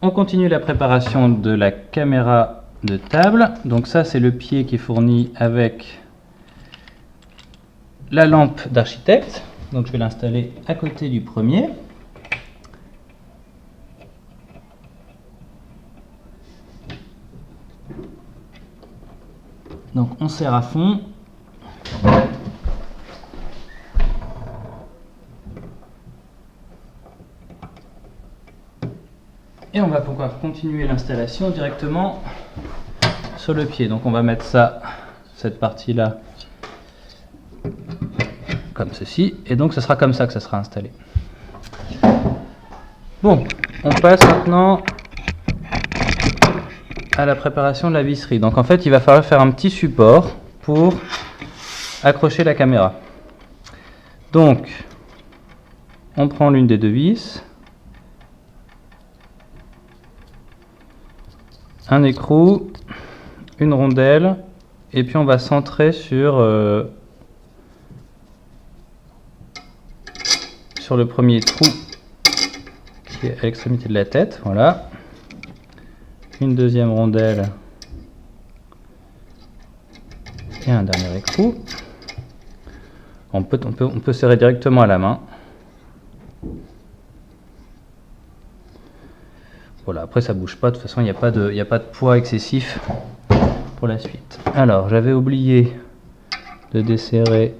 On continue la préparation de la caméra de table. Donc ça, c'est le pied qui est fourni avec la lampe d'architecte. Donc je vais l'installer à côté du premier. Donc on serre à fond. Et on va pouvoir continuer l'installation directement sur le pied. Donc on va mettre ça, cette partie-là, comme ceci. Et donc ce sera comme ça que ça sera installé. Bon, on passe maintenant à la préparation de la visserie. Donc en fait, il va falloir faire un petit support pour accrocher la caméra. Donc, on prend l'une des deux vis, un écrou, une rondelle, et puis on va centrer sur le premier trou qui est à l'extrémité de la tête. Voilà. Une deuxième rondelle et un dernier écrou. On peut serrer directement à la main. Voilà, après ça bouge pas, de toute façon il n'y a pas de poids excessif pour la suite. Alors j'avais oublié de desserrer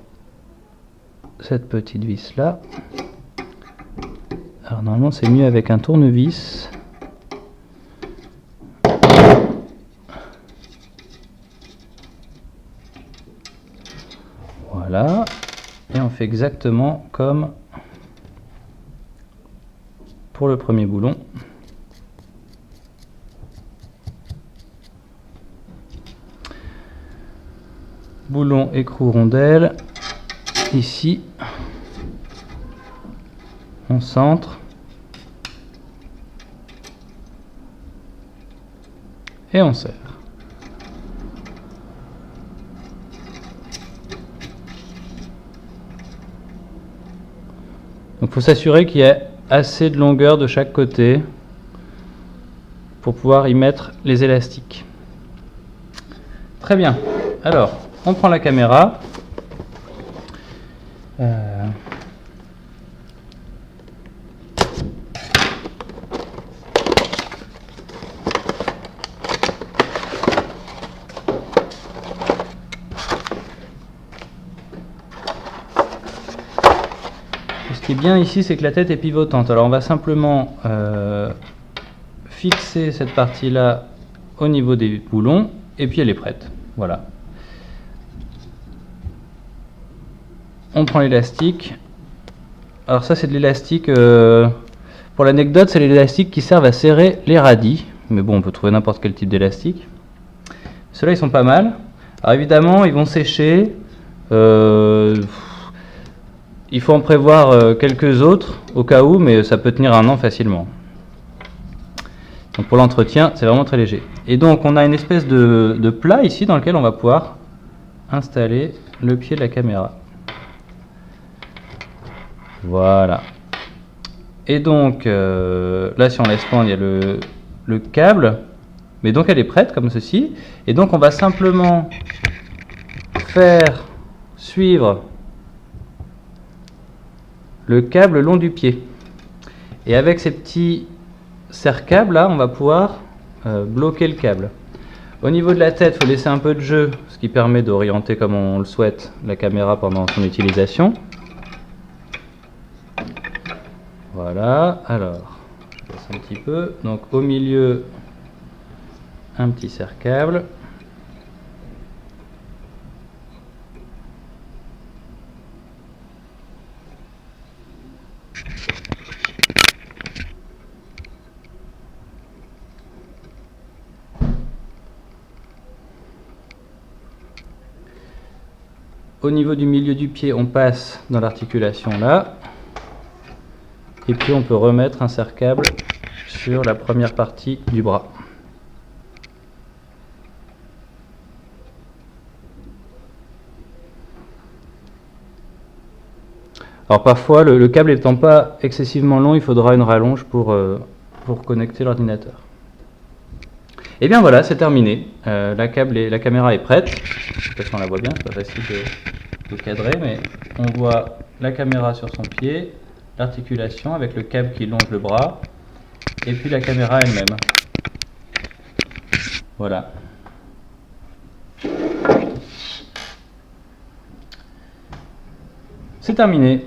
cette petite vis là. Alors normalement c'est mieux avec un tournevis. Voilà, et on fait exactement comme pour le premier boulon. Boulon, écrou, rondelle. Ici, on centre. Et on serre. Donc il faut s'assurer qu'il y ait assez de longueur de chaque côté pour pouvoir y mettre les élastiques. Très bien. Alors, on prend la caméra. Ce qui est bien ici, c'est que la tête est pivotante. Alors on va simplement fixer cette partie-là au niveau des boulons, et puis elle est prête. Voilà. On prend l'élastique. Alors ça, c'est de l'élastique, pour l'anecdote, c'est l'élastique qui sert à serrer les radis. Mais bon, on peut trouver n'importe quel type d'élastique. Ceux-là, ils sont pas mal. Alors évidemment, ils vont sécher. Il faut en prévoir quelques autres au cas où, mais ça peut tenir 1 an facilement. Donc pour l'entretien, c'est vraiment très léger. Et donc on a une espèce de plat ici dans lequel on va pouvoir installer le pied de la caméra. Voilà. Et donc là, si on laisse pendre, il y a le câble. Mais donc elle est prête comme ceci. Et donc on va simplement faire suivre le câble le long du pied. Et avec ces petits serre-câbles là, on va pouvoir bloquer le câble. Au niveau de la tête, il faut laisser un peu de jeu, ce qui permet d'orienter comme on le souhaite la caméra pendant son utilisation. Voilà, alors, je laisse un petit peu. Donc au milieu, un petit serre-câble. Au niveau du milieu du pied, on passe dans l'articulation là. Et puis on peut remettre un serre-câble sur la première partie du bras. Alors parfois, le câble étant pas excessivement long, il faudra une rallonge pour pour connecter l'ordinateur. Et bien voilà, c'est terminé. La caméra est prête. Je sais pas si on la voit bien, c'est pas facile de cadrer, mais on voit la caméra sur son pied, l'articulation avec le câble qui longe le bras, et puis la caméra elle-même. Voilà. C'est terminé.